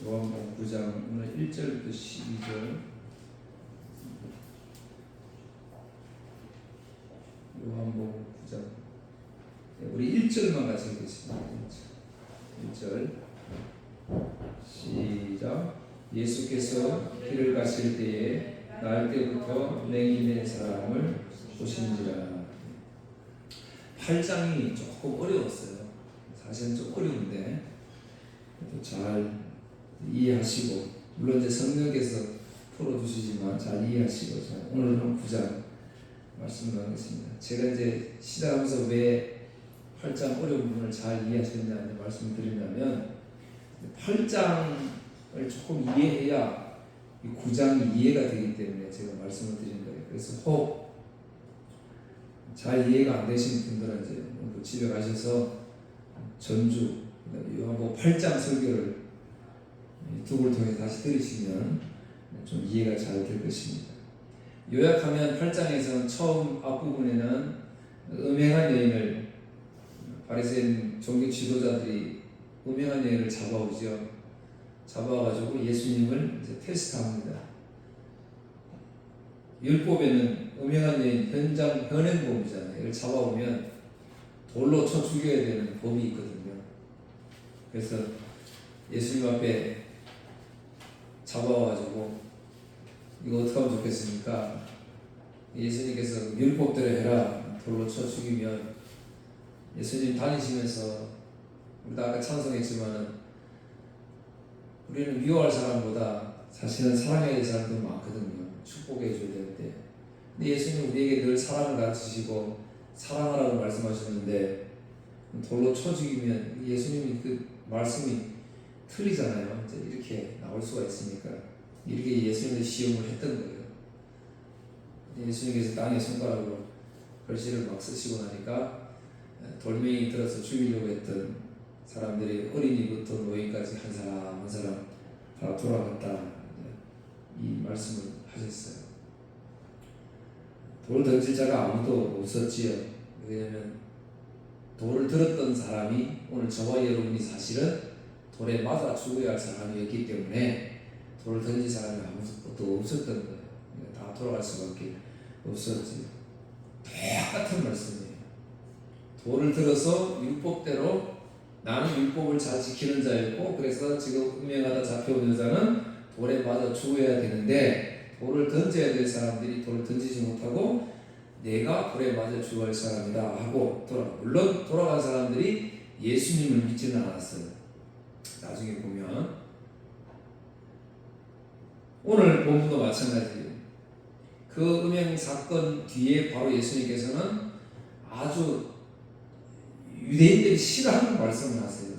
요한복음 9장 오늘 1절부터 12절. 요한복음 9장. 우리 1절만 같이 읽겠습니다. 1절. 시작. 예수께서 길을 가실 때에 날 때부터 맹인된 사람을 보신지라. 8장이 조금 어려웠어요. 사실은 좀 어려운데 잘 이해하시고, 물론 이제 성령께서 풀어주시지만 잘 이해하시고, 오늘은 9장 말씀 나누겠습니다. 제가 이제 시작하면서 왜 8장 어려운 부분을 잘 이해하셨느냐 말씀을 드리려면, 8장을 조금 이해해야 9장이 이해가 되기 때문에 제가 말씀을 드린 거예요. 그래서 혹 잘 이해가 안 되신 분들은 이제 오늘 집에 가셔서 전주 요한복음 8장 설교를 유튜브를 통해 다시 들으시면 좀 이해가 잘 될 것입니다. 요약하면 8장에서는 처음 앞부분에는 음행한 여인을, 바리새인 종교 지도자들이 음행한 여인을 잡아오죠. 잡아와가지고 예수님을 이제 테스트합니다. 율법에는 음행한 여인 현행범이잖아요. 이걸 잡아오면 돌로 쳐 죽여야 되는 법이 있거든요. 그래서 예수님 앞에 잡아와가지고 이거 어떻게 하면 좋겠습니까? 예수님께서 율법대로 해라. 돌로 쳐 죽이면, 예수님 다니시면서 우리도 아까 찬송했지만은 우리는 미워할 사람보다 사실은 사랑해야 될 사람도 많거든요. 축복해 줘야 될 때. 근데 예수님 우리에게 늘 사랑을 가르치시고 사랑하라고 말씀하셨는데 돌로 쳐 죽이면 예수님이 그 말씀이 틀리잖아요. 이제 이렇게 나올 수가 있으니까 이렇게 예수님의 시험을 했던 거예요. 예수님께서 땅에 손가락으로 글씨를 막 쓰시고 나니까 돌멩이 들어서 죽이려고 했던 사람들이 어린이부터 노인까지 한 사람 한 사람 다 돌아갔다, 이 말씀을 하셨어요. 돌을 던질 자가 아무도 없었지요. 왜냐하면 돌을 들었던 사람이 오늘 저와 여러분이 사실은 돌에 맞아 죽어야 할 사람이었기 때문에 돌을 던질 사람이 아무도 없었던 거예요. 다 돌아갈 수밖에 없었지. 똑같은 말씀이에요. 돌을 들어서 율법대로, 나는 율법을 잘 지키는 자였고 그래서 지금 음행하다 잡혀온 여자는 돌에 맞아 죽어야 되는데, 돌을 던져야 될 사람들이 돌을 던지지 못하고 내가 돌에 맞아 죽어야 할 사람이다 하고 물론 돌아간 사람들이 예수님을 믿지는 않았어요. 나중에 보면 오늘 본문도 마찬가지예요. 그 음행 사건 뒤에 바로 예수님께서는 아주 유대인들이 싫어하는 말씀을 하세요.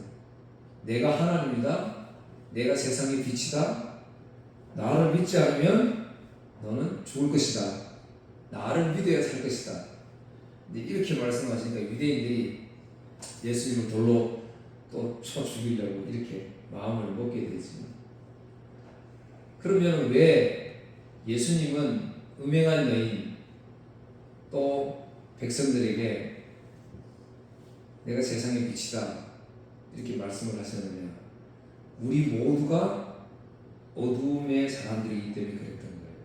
내가 하나님이다. 내가 세상의 빛이다. 나를 믿지 않으면 너는 죽을 것이다. 나를 믿어야 살 것이다. 이렇게 말씀하시니까 유대인들이 예수님을 돌로 또 쳐 죽이려고 이렇게 마음을 먹게 되지. 그러면 왜 예수님은 음행한 여인 또 백성들에게 내가 세상의 빛이다 이렇게 말씀을 하셨느냐? 우리 모두가 어두움의 사람들이기 때문에 그랬던 거예요.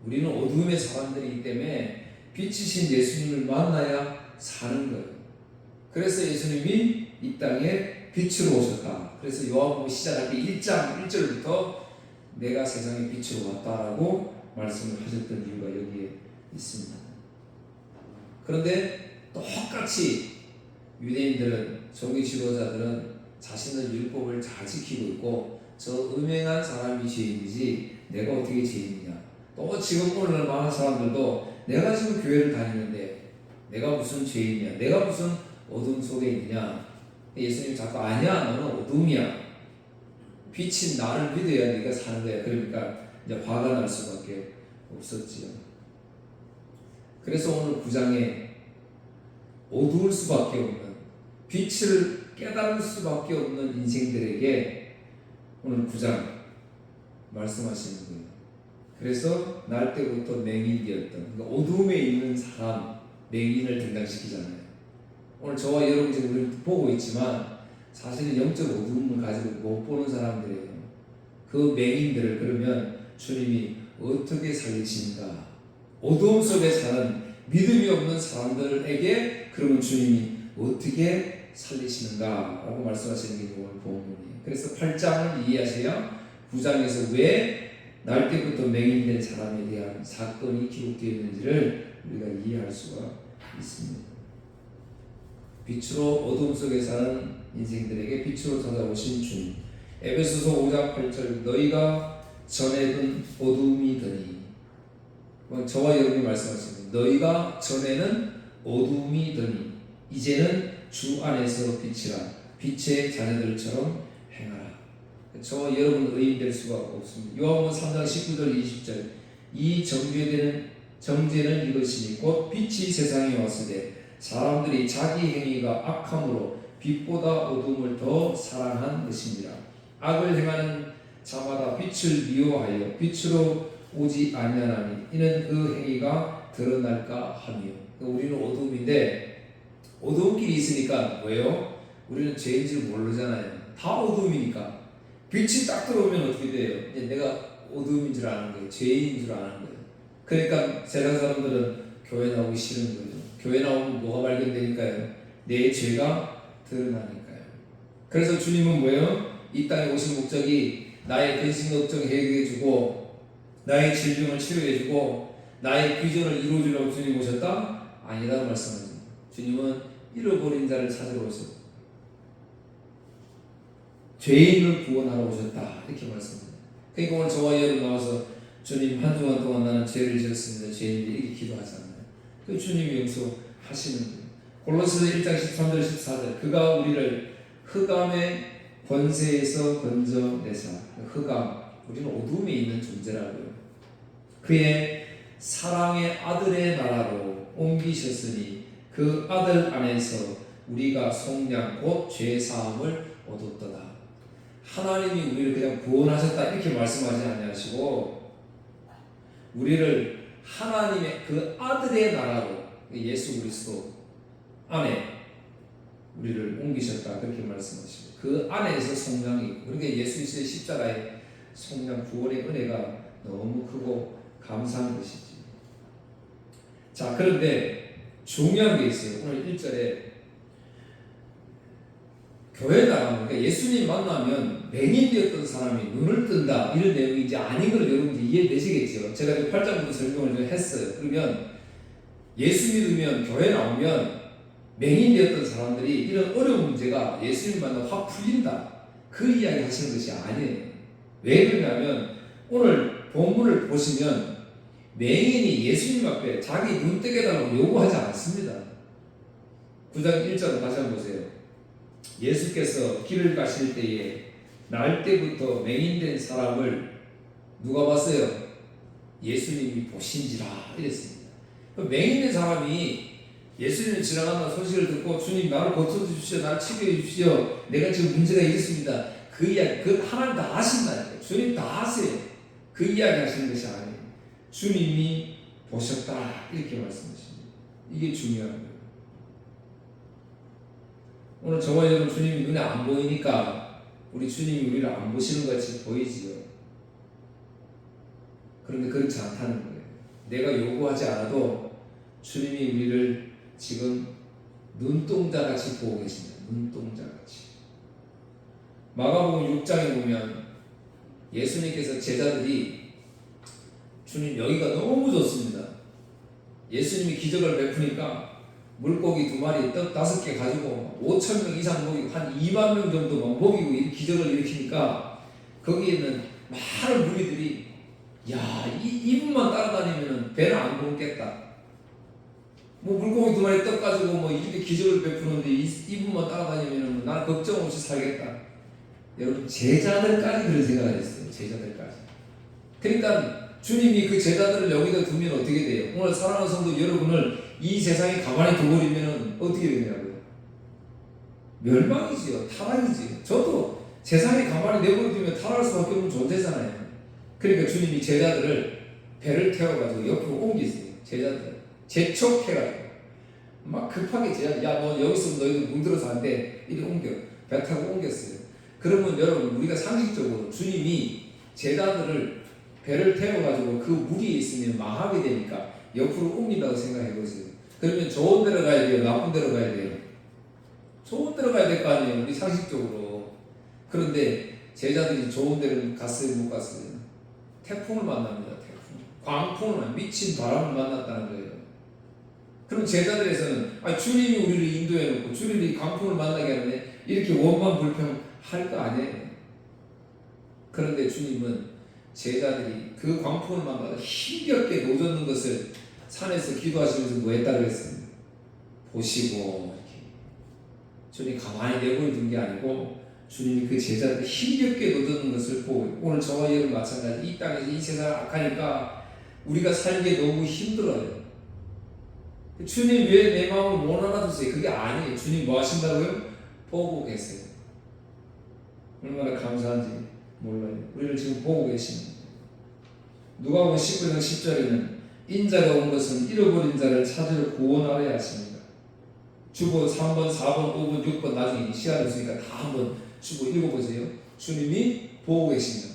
우리는 어두움의 사람들이기 때문에 빛이신 예수님을 만나야 사는 거예요. 그래서 예수님이 이 땅에 빛으로 오셨다. 그래서 요한복음 시작할 때 1장 1절부터 내가 세상의 빛으로 왔다라고 말씀을 하셨던 이유가 여기에 있습니다. 그런데 똑같이 유대인들은, 종교 지도자들은 자신의 율법을 잘 지키고 있고 저 음행한 사람이 죄인이지 내가 어떻게 죄인이냐. 또 지금 오늘 많은 사람들도 내가 지금 교회를 다니는데 내가 무슨 죄인이냐, 내가 무슨 어둠 속에 있느냐. 예수님 자꾸 아니야, 너는 어둠이야. 빛인 나를 믿어야 네가 사는 거야. 그러니까 이제 화가 날 수밖에 없었지요. 그래서 오늘 9장에 어두울 수밖에 없는, 빛을 깨달을 수밖에 없는 인생들에게 오늘 9장 말씀하시는 거예요. 그래서 날 때부터 맹인되었던, 그러니까 어둠에 있는 사람, 맹인을 등장시키잖아요. 오늘 저와 여러분 지금 우리 보고 있지만 사실은 영적 어두움을 가지고 못 보는 사람들이에요. 그 맹인들을 그러면 주님이 어떻게 살리시는가? 어두움 속에 사는 믿음이 없는 사람들에게 그러면 주님이 어떻게 살리시는가? 라고 말씀하시는 게 오늘 본문이에요. 그래서 8장을 이해하셔야 9장에서 왜 날 때부터 맹인된 사람에 대한 사건이 기록되어 있는지를 우리가 이해할 수가 있습니다. 빛으로 어둠 속에 사는 인생들에게 빛으로 찾아오신 주님. 에베소서 5장 8절 너희가 전에는 어둠이더니 저와 여러분이 말씀하십니다. 너희가 전에는 어둠이더니 이제는 주 안에서 빛이라 빛의 자녀들처럼 행하라. 저와 여러분 의인될 수가 없습니다. 요한복음 3장 19절 20절 이 정죄는 이것이니 곧 빛이 세상에 왔을 때 사람들이 자기 행위가 악함으로 빛보다 어둠을 더 사랑한 것입니다. 악을 행하는 자마다 빛을 미워하여 빛으로 오지 아니하나니 이는 그 행위가 드러날까 하며. 우리는 어둠인데 어두움길이 있으니까 왜요? 우리는 죄인 줄 모르잖아요. 다 어둠이니까. 빛이 딱 들어오면 어떻게 돼요? 이제 내가 어둠인 줄 아는 거예요. 죄인인 줄 아는 거예요. 그러니까 세상 사람들은 교회 나오기 싫은 거예요. 교회 나오면 뭐가 발견되니까요? 내 죄가 드러나니까요. 그래서 주님은 뭐예요? 이 땅에 오신 목적이 나의 근심 걱정 해결해주고 나의 질병을 치료해주고 나의 비전을 이루어주려고 주님 오셨다? 아니라고 말씀합니다. 주님은 잃어버린 자를 찾으러 오셨다. 죄인을 구원하러 오셨다. 이렇게 말씀합니다. 그러니까 오늘 저와 여러분 나와서 주님 한 주간 동안 나는 죄를 지었습니다. 죄인들이 이렇게 기도하잖아요. 그 주님이 용서하시는 거예요. 골로새서 1장 13절 14절 그가 우리를 흑암의 권세에서 건져내사 흑암 우리는 어둠에 있는 존재라고요. 그의 사랑의 아들의 나라로 옮기셨으니 그 아들 안에서 우리가 속량 곧 죄사함을 얻었도다. 하나님이 우리를 그냥 구원하셨다 이렇게 말씀하지 아니하시고 우리를 하나님의 그 아들의 나라로 예수 그리스도 안에 우리를 옮기셨다 그렇게 말씀하시고 그 안에서 속량이 있고 그러니까 예수 그리스도의 십자가의 속량 구원의 은혜가 너무 크고 감사한 것이지. 자 그런데 중요한 게 있어요. 오늘 1절에 교회 나가면 그러니까 예수님 만나면 맹인되었던 사람이 눈을 뜬다 이런 내용이 이제 아닌 걸 여러분들 이해되시겠죠. 제가 8장부터 설명을 좀 했어요. 그러면 예수 믿으면 교회 나오면 맹인되었던 사람들이 이런 어려운 문제가 예수님 만나면 확 풀린다 그 이야기 하시는 것이 아니에요. 왜 그러냐면 오늘 본문을 보시면 맹인이 예수님 앞에 자기 눈 뜨게 달라고 요구하지 않습니다. 9장 1절을 다시 한번 보세요. 예수께서 길을 가실 때에 날 때부터 맹인된 사람을 누가 봤어요? 예수님이 보신지라 이랬습니다. 맹인된 사람이 예수님이 지나가는 소식을 듣고 주님 나를 고쳐주십시오. 나를 치료해 주십시오. 내가 지금 문제가 있습니다. 그 이야기 그 하나님 다 아신다니까요. 주님 다 아세요. 그 이야기 하시는 것이 아니에요. 주님이 보셨다 이렇게 말씀하십니다. 이게 중요한 거예요. 오늘 저와 여러분 주님이 눈에 안 보이니까 우리 주님이 우리를 안 보시는 것 같이 보이지요. 그런데 그렇지 않다는 거예요. 내가 요구하지 않아도 주님이 우리를 지금 눈동자같이 보고 계십니다. 눈동자같이. 마가복음 6장에 보면 예수님께서 제자들이 주님 여기가 너무 좋습니다. 예수님이 기적을 베푸니까 물고기 2마리 떡 5개 가지고 5,000명 이상 먹이고 한 2만 명 정도 먹이고 이 기적을 일으키니까 거기에는 많은 무리들이 야 이분만 따라다니면 배는 안 굶겠다. 뭐 물고기 2마리 떡 가지고 뭐 이렇게 기적을 베푸는데 이분만 따라다니면 나는 걱정 없이 살겠다. 여러분 제자들까지 그런 생각을 했어요. 제자들까지. 그러니까 주님이 그 제자들을 여기다 두면 어떻게 돼요? 오늘 사랑하는 성도 여러분을 이 세상에 가만히 두버리면 어떻게 되냐고요? 멸망이지요. 타락이지요. 저도 세상에 가만히 내버려두면 타락할 수밖에 없는 존재잖아요. 그러니까 주님이 제자들을 배를 태워가지고 옆으로 옮기세요. 제자들 재촉해가지고 막 급하게 제자 야 너 여기서 너희들 물들어서 안 돼. 이리 옮겨. 배 타고 옮겼어요. 그러면 여러분 우리가 상식적으로 주님이 제자들을 배를 태워가지고 그 무리에 있으면 망하게 되니까 옆으로 옮긴다고 생각해보세요. 그러면 좋은 데로 가야 돼요? 나쁜 데로 가야 돼요? 좋은 데로 가야 될 거 아니에요? 우리 상식적으로. 그런데 제자들이 좋은 데를 갔어요? 못 갔어요? 태풍을 만납니다. 태풍. 광풍을, 미친 바람을 만났다는 거예요. 그럼 제자들에서는 주님이 우리를 인도해 놓고 주님이 광풍을 만나게 하는데 이렇게 원망 불평 할 거 아니에요. 그런데 주님은 제자들이 그 광풍을 만나서 힘겹게 노젓는 것을 산에서 기도하시면서 뭐 했다고 했습니다. 보시고 이렇게 주님이 가만히 내버려 둔 게 아니고 주님이 그 제자들 힘겹게 노젓는 것을 보고 오늘 저와 여러분 마찬가지 이 땅에서 이 세상 악하니까 우리가 살기에 너무 힘들어요. 주님 왜 내 마음을 못 알아주세요? 그게 아니에요. 주님 뭐 하신다고요? 보고 계세요. 얼마나 감사한지 몰라요. 우리를 지금 보고 계십니다. 누가복음 19장 10절에는 인자가 온 것은 잃어버린 자를 찾으러 구원하려 하십니다. 주보 3번, 4번, 5번, 6번 나중에 시간 없으니까 다 한번 주보 읽어보세요. 주님이 보고 계십니다.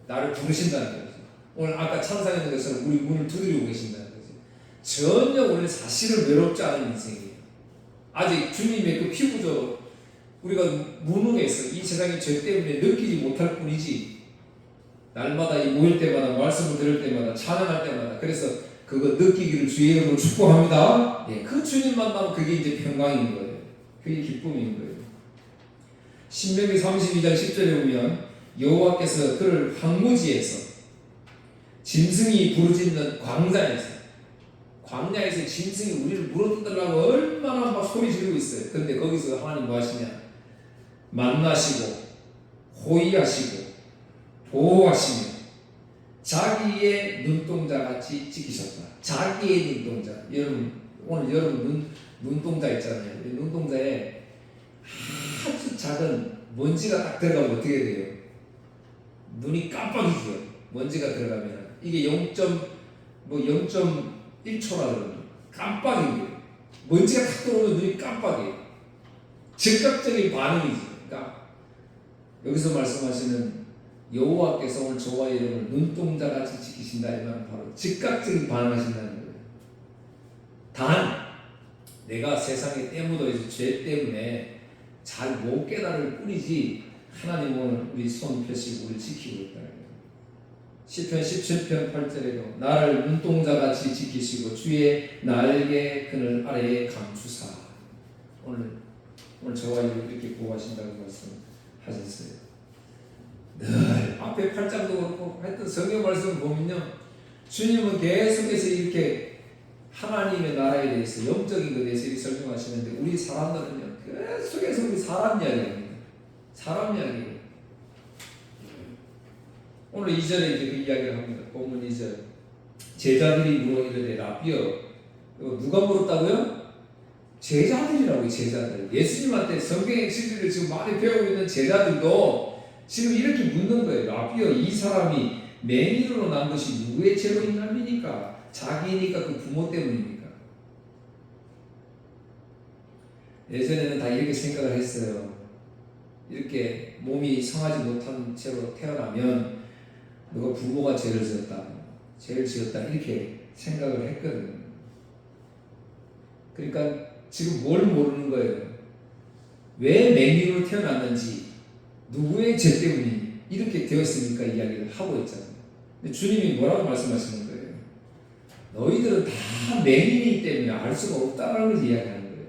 나를 부르신다는 거죠. 오늘 아까 찬상했던 것처럼 우리 문을 두드리고 계신다는 거죠. 전혀 우리는 사실은 외롭지 않은 인생이에요. 아직 주님의 그 피부죠. 우리가 무능해서 이 세상의 죄 때문에 느끼지 못할 뿐이지 날마다 이 모일 때마다 말씀을 들을 때마다 찬양할 때마다 그래서 그거 느끼기를 주의 이름으로 축복합니다. 예, 그 주님 만나면 그게 이제 평강인 거예요. 그게 기쁨인 거예요. 신명기 32장 10절에 보면 여호와께서 그를 황무지에서 짐승이 부르짖는 광야에서 짐승이 우리를 물어뜯으려고 얼마나 막 소리 지르고 있어요. 그런데 거기서 하나님 뭐 하시냐? 만나시고 호의하시고 보호하시며 자기의 눈동자 같이 지키셨다. 자기의 눈동자. 여러분 오늘 여러분 눈동자 있잖아요. 눈동자에 아주 작은 먼지가 딱 들어가면 어떻게 돼요? 눈이 깜빡이죠. 먼지가 들어가면 이게 0.1초라 그러면 깜빡인 거예요. 먼지가 딱 들어오면 눈이 깜빡이에요. 즉각적인 반응이지. 그러니까 여기서 말씀하시는 여호와께서 오늘 저와 여러분을 눈동자같이 지키신다 이 말은 바로 즉각적인 반응하신다는 거예요. 단 내가 세상에 때묻어있어 죄 때문에 잘 못 깨달을 뿐이지 하나님은 우리 손 펴시고 우리를 지키고 있다는 거예요. 시편 17편 8절에도 나를 눈동자같이 지키시고 주의 날개 그늘 아래에 감추사. 오늘 저와 이렇게 보호하신다고 말씀하셨어요. 늘 앞에 8장도 그렇고 하여튼 성경 말씀을 보면요 주님은 계속해서 이렇게 하나님의 나라에 대해서 영적인 것에 대해서 이렇게 설명하시는데 우리 사람들은요 계속해서 우리 사람 이야기합니다. 사람 이야기예요. 오늘 2절에 이제 그 이야기를 합니다. 본문 2절 제자들이 물어 이르되 라비여 누가 물었다고요? 제자들이라고요. 제자들. 예수님한테 성경의 진리를 지금 많이 배우고 있는 제자들도 지금 이렇게 묻는 거예요. 라비여 이 사람이 맹인으로 난 것이 누구의 죄로 인함이니까? 자기니까 그 부모 때문입니까? 예전에는 다 이렇게 생각을 했어요. 이렇게 몸이 성하지 못한 채로 태어나면 누가 부모가 죄를 지었다 이렇게 생각을 했거든요. 그러니까 지금 뭘 모르는 거예요? 왜 맹인으로 태어났는지 누구의 죄 때문에 이렇게 되었습니까? 이야기를 하고 있잖아요. 근데 주님이 뭐라고 말씀하시는 거예요? 너희들은 다 맹인이기 때문에 알 수가 없다라는 걸 이야기하는 거예요.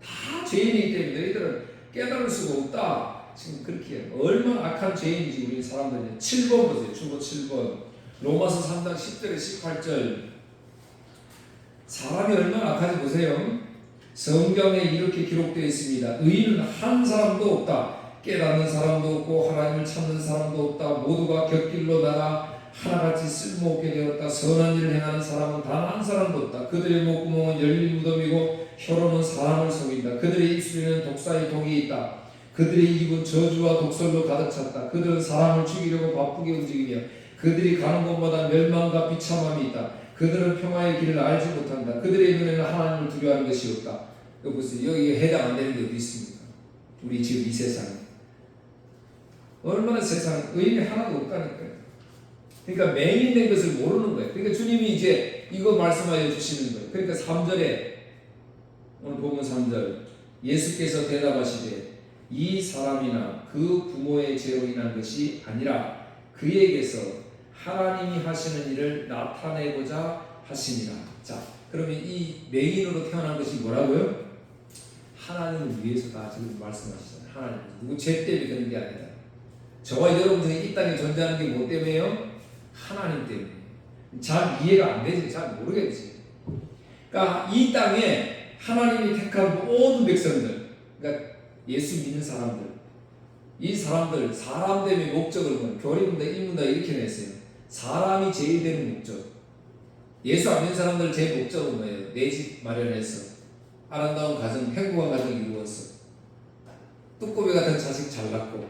다 죄인이기 때문에 너희들은 깨달을 수가 없다. 지금 그렇게 해요. 얼마나 악한 죄인인지 우리 사람들이 7번 보세요. 주보 7번 로마서 3장 10절에 18절 사람이 얼마나 악한지 보세요. 성경에 이렇게 기록되어 있습니다. 의인은 한 사람도 없다. 깨닫는 사람도 없고 하나님을 찾는 사람도 없다. 모두가 곁길로 나가 하나같이 쓸모없게 되었다. 선한 일을 행하는 사람은 단 한 사람도 없다. 그들의 목구멍은 열린 무덤이고 혀로는 사람을 속인다. 그들의 입술에는 독사의 독이 있다. 그들의 입은 저주와 독설로 가득 찼다. 그들은 사람을 죽이려고 바쁘게 움직이며 그들이 가는 곳마다 멸망과 비참함이 있다. 그들은 평화의 길을 알지 못한다. 그들의 눈에는 하나님을 두려워하는 것이 없다. 여기 보세요. 여기에 해당 안 되는 게 어디 있습니까? 우리 지금 이 세상 얼마나 세상 의인이 하나도 없다니까요. 그러니까 맹인된 것을 모르는 거예요. 그러니까 주님이 이제 이거 말씀하여 주시는 거예요. 그러니까 3절에 오늘 본문 3절 예수께서 대답하시되 이 사람이나 그 부모의 죄로 인한 것이 아니라 그에게서 하나님이 하시는 일을 나타내고자 하시니라. 자, 그러면 이 맹인으로 태어난 것이 뭐라고요? 하나님을 위해서다 지금 말씀하시잖아요. 하나님 누구 죄 때문에 그런 게 아니다. 저와 여러분 중에 이 땅에 존재하는 게 뭐 때문에요? 하나님 때문에. 잘 이해가 안 되지, 잘 모르겠지. 그러니까 이 땅에 하나님이 택한 모든 백성들, 그러니까 예수 믿는 사람들, 이 사람들 사람됨의 목적을 보면 교리문다, 인문다 이렇게 냈어요. 사람이 제일 되는 목적. 예수 안 믿는 사람들 제 목적은 뭐예요? 내 집 마련해서 아름다운 가정, 행복한 가정 이루어서 뚜꼬비 같은 자식 잘 낳고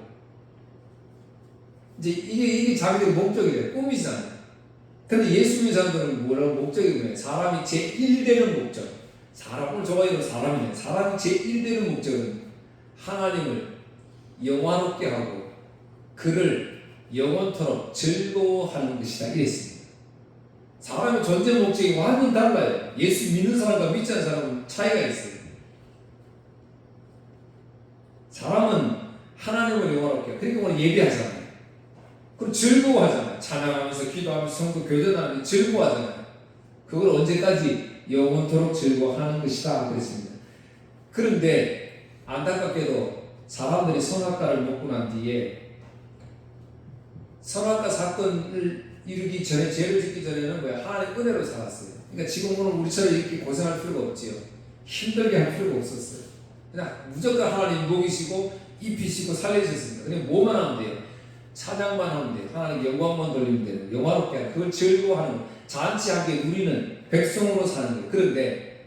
이제 이게 자기들의 목적이래요. 꿈이잖아요. 근데 예수 믿는 사람들은 뭐라고 목적이 뭐예요? 사람이 제1되는 목적. 사람, 오늘 저와 여러분 사람이네. 사람이 제1되는 목적은 하나님을 영화롭게 하고 그를 영원토록 즐거워하는 것이다. 이랬습니다. 사람의 존재 목적이 완전히 달라요. 예수 믿는 사람과 믿지 않는 사람은 차이가 있어요. 사람은 하나님을 영화롭게 하고 그러니까 오늘 예배하잖아요. 그럼 즐거워하잖아요. 찬양하면서 기도하면서 성도 교전하면서 즐거워하잖아요. 그걸 언제까지 영원토록 즐거워하는 것이다 그랬습니다. 그런데 안타깝게도 사람들이 선악과를 먹고 난 뒤에 선악과 사건을 이루기 전에 죄를 짓기 전에는 뭐야? 하나님의 은혜로 살았어요. 그러니까 지금 오늘 우리처럼 이렇게 고생할 필요가 없지요. 힘들게 할 필요가 없었어요. 그냥 무조건 하나님 먹이시고 입히시고 살려주셨습니다. 그냥 뭐만 하면 돼요? 찬양만 하면 돼요. 하나님 영광만 돌리면 돼요. 영화롭게 하는 그걸 즐거워하는 거. 잔치하게 누리는 백성으로 사는 거예요. 그런데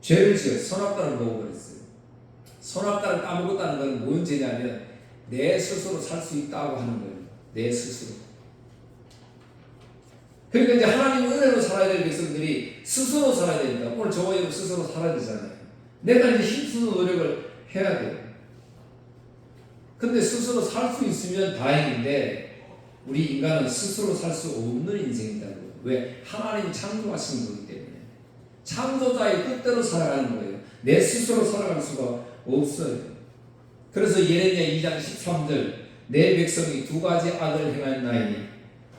죄를 지어 선악과를 먹어버렸어요. 선악과를 까먹었다는 건 뭔 죄냐면 내 스스로 살 수 있다고 하는 거예요. 내 스스로. 그러니까 이제 하나님 은혜로 살아야 될 백성들이 스스로 살아야 됩니다. 오늘 저와 여러분 스스로 살아야 되잖아요. 내가 이제 힘쓰는 노력을 해야 돼요. 근데 스스로 살 수 있으면 다행인데 우리 인간은 스스로 살 수 없는 인생이다. 왜? 하나님이 창조하신 거기 때문에 창조자의 뜻대로 살아가는 거예요. 내 스스로 살아갈 수가 없어요. 그래서 예레미야 2장 13절 내 백성이 두 가지 악을 행하였나이니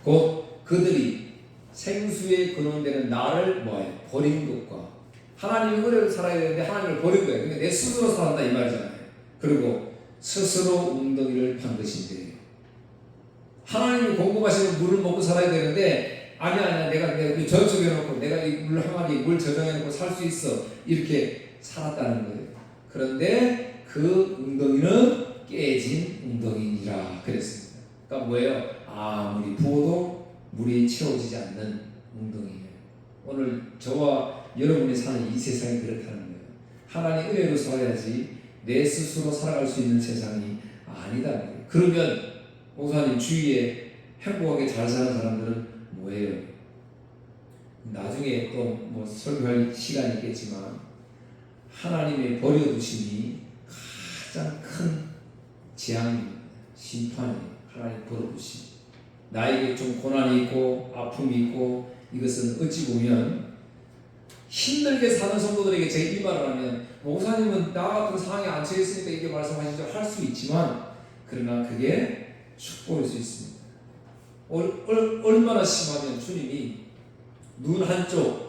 곧 그들이 생수에 근원되는 나를 뭐예요? 버린 것과 하나님의 은혜로 살아야 되는데 하나님을 버린 거예요. 그러니까 내 스스로 살았다 이 말이잖아요. 그리고 스스로 웅덩이를 판 것인데 하나님이 공급하시는 물을 먹고 살아야 되는데 아니야 내가 저축해 놓고 내가 이 물 항아리 물 저장해 놓고 살 수 있어 이렇게 살았다는 거예요. 그런데 그 웅덩이는 깨진 웅덩이니라 그랬습니다. 그러니까 뭐예요? 아무리 부어도 물이 채워지지 않는 웅덩이예요. 오늘 저와 여러분이 사는 이 세상이 그렇다는 거예요. 하나님 은혜로 살아야지 내 스스로 살아갈 수 있는 세상이 아니다. 그러면 목사님 주위에 행복하게 잘 사는 사람들은 뭐예요? 나중에 또 뭐 설교할 시간이 있겠지만 하나님의 버려두심이 가장 큰 재앙입니다. 심판이에요. 하나님 버려두심. 나에게 좀 고난이 있고 아픔이 있고 이것은 어찌 보면 힘들게 사는 성도들에게 제가 이 말을 하면 목사님은 나 같은 상황에 앉혀있으니까 이렇게 말씀하시죠 할 수 있지만 그러나 그게 축복일 수 있습니다. 얼마나 심하면 주님이 눈 한쪽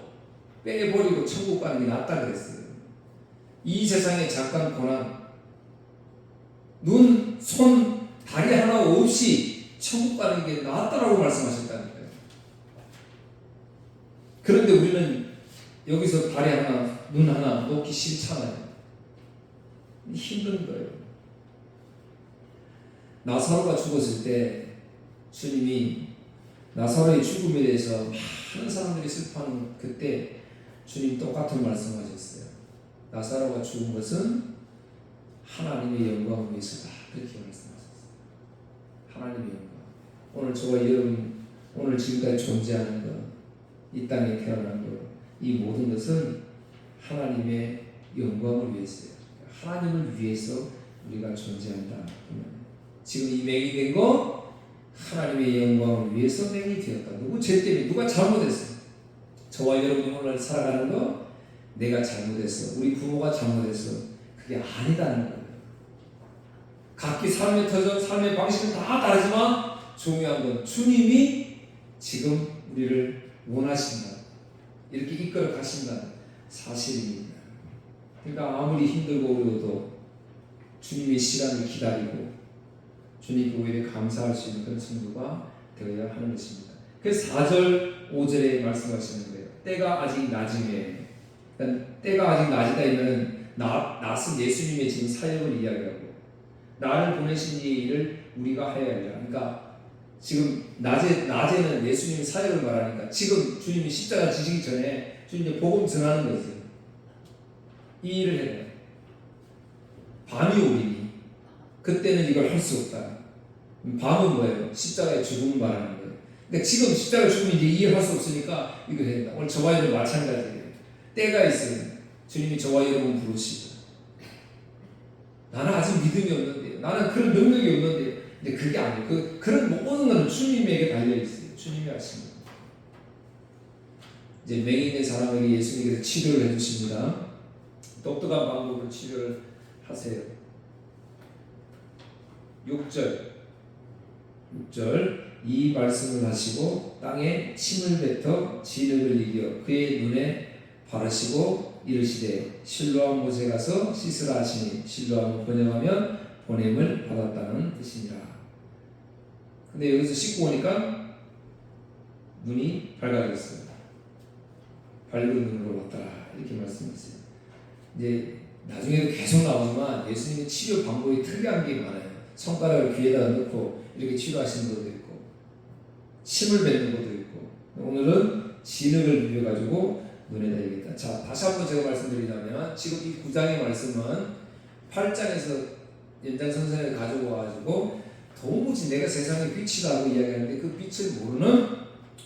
빼버리고 천국 가는 게 낫다 그랬어요. 이 세상에 잠깐 고난 눈, 손, 다리 하나 없이 천국 가는 게 낫다라고 말씀하셨다니까요. 그런데 우리는 여기서 다리 하나, 눈 하나 놓기 싫잖아요. 힘든 거예요. 나사로가 죽었을 때 주님이 나사로의 죽음에 대해서 많은 사람들이 슬퍼하는 그때 주님 똑같은 말씀하셨어요. 나사로가 죽은 것은 하나님의 영광을 위해서다. 그렇게 말씀하셨어요. 하나님의 영광. 오늘 저와 여러분 오늘 지금까지 존재하는 것, 이 땅에 태어난 것, 이 모든 것은 하나님의 영광을 위해서요. 하나님을 위해서 우리가 존재한다. 지금 이 맹이 된 거 하나님의 영광을 위해서 맹이 되었다. 누구 죄 때문에 누가 잘못했어? 저와 여러분이 오늘 살아가는 거 내가 잘못했어. 우리 부모가 잘못했어. 그게 아니다는 거예요. 각기 삶의 터전, 삶의 방식은 다 다르지만 중요한 건 주님이 지금 우리를 원하신다. 이렇게 이끌어 가신다는 사실입니다. 그러니까 아무리 힘들고 어려워도 주님의 시간을 기다리고 주님께 오히려 감사할 수 있는 그런 성도가 되어야 하는 것입니다. 그래서 4절, 5절에 말씀하시는 거예요. 때가 아직 낮음에, 그러니까 때가 아직 낮이다 이면은 낯은 예수님의 지금 사역을 이야기하고 나를 보내신 이 일을 우리가 해야 한다. 그러니까 지금 낮에는 예수님의 사역을 말하니까 지금 주님이 십자가 지시기 전에 주님이 복음 전하는 거죠. 이 일을 해야 돼. 밤이 오리니 그때는 이걸 할 수 없다. 밤은 뭐예요? 십자가의 죽음을 말하는 거예요. 그러니까 지금 십자가의 죽음이 이제 이해할 수 없으니까 이거 해야 된다. 오늘 저와 여러분 마찬가지예요. 때가 있어요. 주님이 저와 여러분 부르시죠. 나는 아직 믿음이 없는데요. 나는 그런 능력이 없는데요. 근데 그게 아니에요. 그런 모든 것은 주님에게 달려있어요. 주님이 하십니다. 이제 맹이 있는 사람에게 예수님께서 치료를 해주십니다. 독특한 방법으로 치료를 하세요. 6절 이 말씀을 하시고 땅에 침을 뱉어 진흙을 이겨 그의 눈에 바르시고 이르시되 실로암 못에 가서 씻으라 하시니 실로암을 번역하면 보냄을 받았다는 뜻이니라. 근데 여기서 씻고 오니까 눈이 밝아졌어요. 밝은 눈으로 왔더라 이렇게 말씀했어요. 이제 나중에도 계속 나오지만 예수님의 치료 방법이 특이한 게 많아요. 손가락을 귀에다 넣고 이렇게 치료하시는 것도 있고 침을 뱉는 것도 있고 오늘은 진흙을 비벼가지고 눈에다 이겠다. 자, 다시 한번 제가 말씀드리자면 지금 이 9장의 말씀은 8장에서 연장선상에 가지고 와가지고 도무지 내가 세상의 빛이라고 이야기하는데 그 빛을 모르는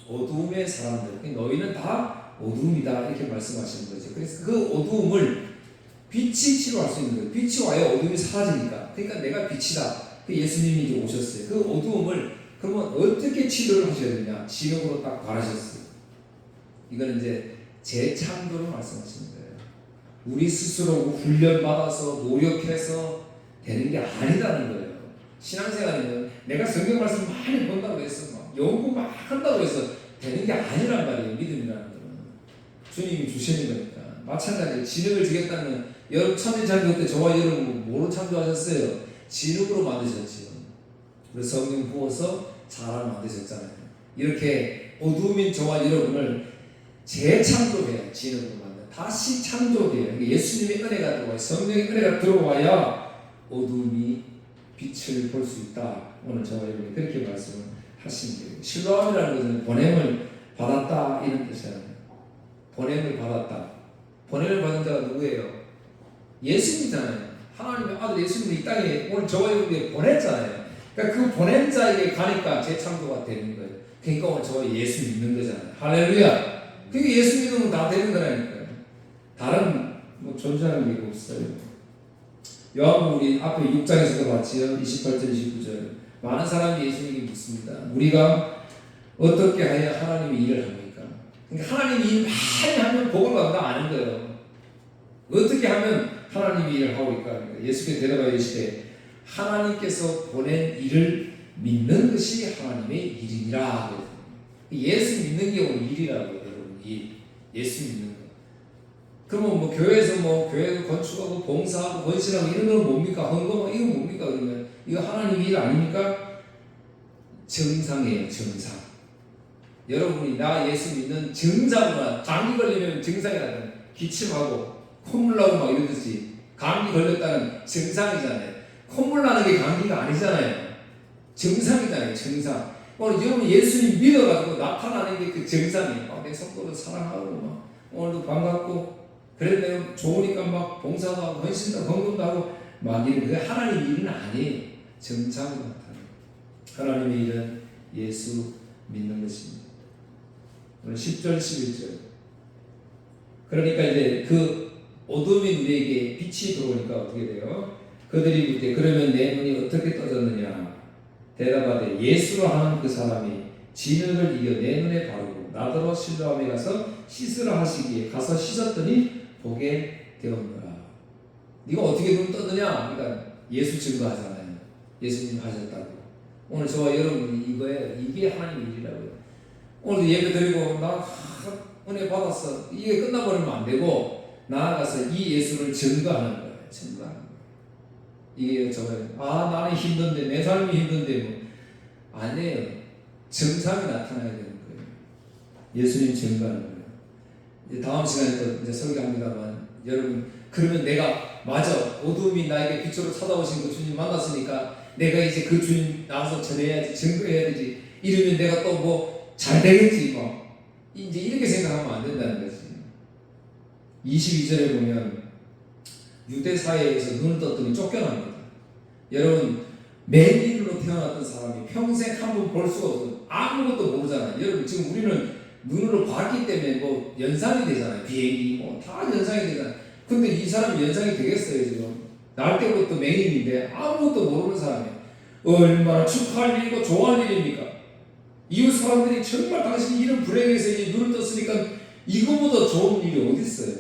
어두움의 사람들, 너희는 다 어두움이다 이렇게 말씀하시는 거죠. 그래서 그 어두움을 빛이 치료할 수 있는 거예요. 빛이 와야 어둠이 사라지니까. 그러니까 내가 빛이다. 그 예수님이 이제 오셨어요. 그 어두움을 그러면 어떻게 치료를 하셔야 되냐? 진흙으로 딱 바르셨어요. 이거는 이제 재창조를 말씀하시는 거예요. 우리 스스로 훈련받아서 노력해서 되는 게 아니다는 거예요. 신앙생활에는 내가 성경 말씀 많이 본다고 해서 막 연구 막 한다고 해서 되는 게 아니란 말이에요. 믿음이라는 거는 주님이 주시는 거니까. 마찬가지로 진흙을 지겠다는 여러분 천지창조 때 저와 여러분 뭐로 창조하셨어요? 진흙으로 만드셨지요. 그래서 성령 부어서 사람을 만드셨잖아요. 이렇게 어두움인 저와 여러분을 재창조해야 진흙으로 만든 다시 창조해야 예수님의 은혜가 들어와야 성령의 은혜가 들어와야 어두움이 빛을 볼 수 있다. 오늘 저와 여러분이 그렇게 말씀을 하시는 거예요. 실로암이라는 것은 보냄을 받았다 이런 뜻이잖아요. 보냄을 받았다. 보냄을 받은 자가 누구예요? 예수님이잖아요. 하나님의 아들 예수님이 이 땅에 오늘 저와 여러분이 보냈잖아요. 그러니까 그 보낸 자에게 가니까 재창조가 되는 거예요. 그러니까 오늘 저와 예수 믿는 거잖아요. 할렐루야. 그게 예수 믿으면 다 되는 거라니까요. 다른 뭐 존재하는 게 없어요. 요한복음 우리 앞에 6장에서도 봤지요. 28절 29절 많은 사람이 예수님을 믿습니다. 우리가 어떻게 해야 하나님의 일을 합니까? 그러니까 하나님이 일 많이 하면 복을 받는다 아는 거예요. 어떻게 하면 하나님이 일을 하고 있까? 그러니까 예수께서 대답하여 이르시되 하나님께서 보낸 일을 믿는 것이 하나님의 일이니라. 예수 믿는 게 오늘 일이라고요, 여러분. 일. 예수 믿는 거. 그러면 뭐 교회에서 교회도 건축하고 봉사하고 건실하고 이런 건 뭡니까? 헌금하고 이건 뭡니까? 그러면 이거 하나님의 일 아닙니까? 정상이에요, 정상. 여러분이 나 예수 믿는 정상만 감기 걸리면 정상이라는 기침하고 콧물 나고 막 이러듯이 감기 걸렸다는 정상이잖아요. 콧물 나는 게 감기가 아니잖아요. 정상이잖아요, 정상. 오늘 여러분 예수님 믿어가지고 나타나는 게 그 정상이에요. 내 성도를 사랑하고 막 오늘도 반갑고 그래 내가 좋으니까 막 봉사도 하고 헌신도 헌금도 하고 막 이런 그 하나님의 일은 아니에요. 정상으로 나타나요. 하나님의 일은 예수 믿는 것입니다. 오늘 10절 11절 그러니까 이제 그 어둠이 우리에게 빛이 들어오니까 어떻게 돼요? 그들이 묻되 그러면 내 눈이 어떻게 떠졌느냐? 대답하되 예수로 하는 그 사람이 진흙을 이겨 내 눈에 바르고 나더러 실로암에 가서 씻으라 하시기에 가서 씻었더니 보게 되었노라. 네가 어떻게 눈 떴느냐? 그러니까 예수 증거하잖아요. 예수님 하셨다고. 오늘 저와 여러분이 이게 하나님의 일이라고요. 오늘도 예배 드리고 나 은혜 받았어. 이게 끝나버리면 안 되고 나아가서 이 예수를 증거하는 거예요. 증거하는 거예요. 이게 저거예요. 나는 힘든데 내 삶이 힘든데 뭐 아니에요. 증상이 나타나야 되는 거예요. 예수님 증거하는 거예요. 이제 다음 시간에 또 이제 설교합니다만 여러분 그러면 내가 맞아 어둠이 나에게 빛으로 찾아오신 그 주님 만났으니까 내가 이제 그 주님 나와서 전해야지 증거해야 되지 이러면 내가 또 뭐 잘 되겠지 뭐 이제 이렇게 생각하면 안 된다는 거지. 22절에 보면 유대 사회에서 눈을 떴더니 쫓겨납니다. 여러분 맨인으로 태어났던 사람이 평생 한 번 볼 수가 없어. 아무것도 모르잖아요. 여러분 지금 우리는 눈으로 봤기 때문에 뭐 연상이 되잖아요. 비행기 뭐 다 연상이 되잖아요. 근데 이 사람이 연상이 되겠어요 지금? 날 때부터 맹인인데 아무것도 모르는 사람이에요. 얼마나 축하할 일이고 좋아할 일입니까? 이웃 사람들이 정말 당신이 이런 불행에서 이 눈을 떴으니까 이거보다 좋은 일이 어디 있어요?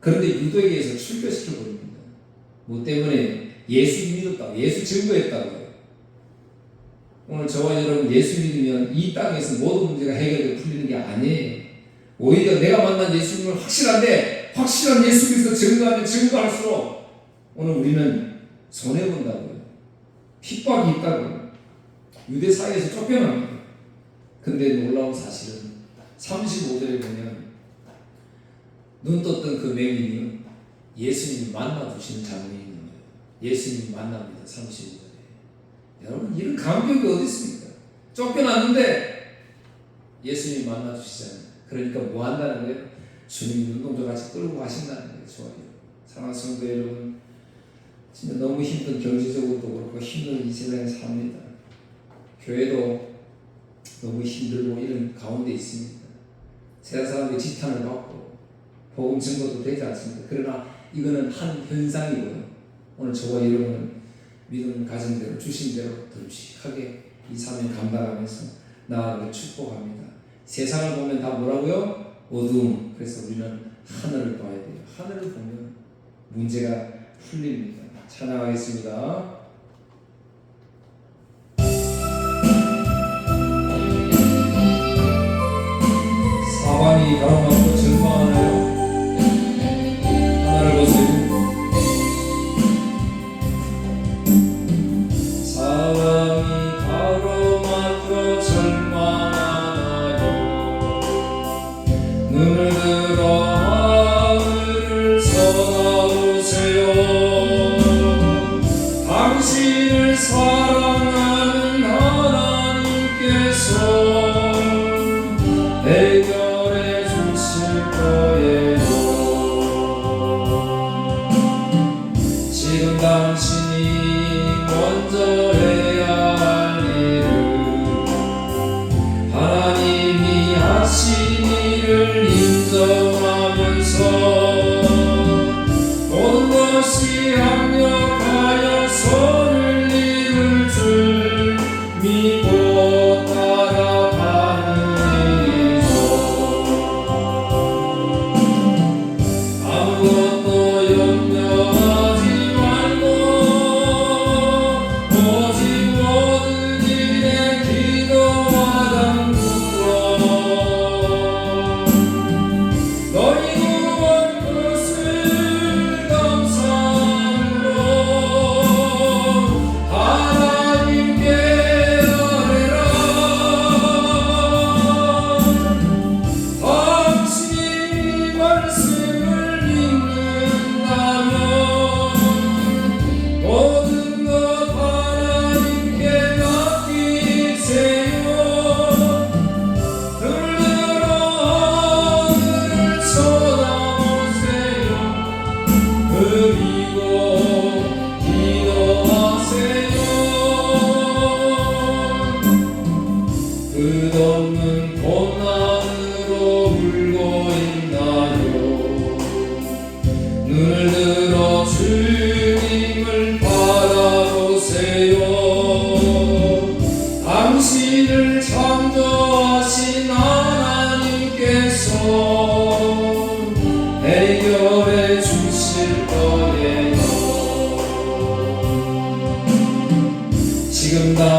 그런데 유대계에서 출교시켜 버립니다. 뭐 때문에? 예수 믿었다고, 예수 증거했다고요. 오늘 저와 여러분 예수 믿으면 이 땅에서 모든 문제가 해결되고 풀리는 게 아니에요. 오히려 내가 만난 예수님은 확실한데 확실한 예수 그리스도 증거하면 증거할수록 오늘 우리는 손해본다고요. 핍박이 있다고요. 유대 사회에서 쫓겨납니다. 근데 놀라운 사실은 35절에 보면 눈 떴던 그 맹인이 예수님이 만나주시는 장면이 있는 거예요. 예수님이 만납니다. 35절에. 여러분 이런 감격이 어디 있습니까? 쫓겨났는데 예수님이 만나주시잖아요. 그러니까 뭐 한다는 거예요? 주님이 눈동자같이 끌고 가신다는 거예요. 좋아요. 사랑하는 성도 여러분 진짜 너무 힘든 경제적으로도 그렇고 힘든 이 세상에 삽니다. 교회도 너무 힘들고 이런 가운데 있습니다. 세상 사람들이 지탄을 받고 복음 증거도 되지 않습니다. 그러나 이거는 한 현상이고요. 오늘 저와 여러분은 믿음 가진 대로 주신 대로 듬직하게 이 사명 감당하면서 나아가길 축복합니다. 세상을 보면 다 뭐라고요? 어두움. 그래서 우리는 하늘을 봐야 돼요. 하늘을 보면 문제가 풀립니다. 찬양하겠습니다. 사방이 가로막고 전망하나요? 하늘을 보세요. 사방이 가로막고 전망하나요? 눈을 들어 하늘을 쳐다보세요. 당신을 사랑하는 하나님께서 해결해 주실 거예요. 지금 당신이 먼저 해야 할 일은 하나님이 하신 일을 인정하면서 모든 것이 합력하여 선을 이룰 줄 믿고 따라가는 아무것도 염려하지 말고 지금 다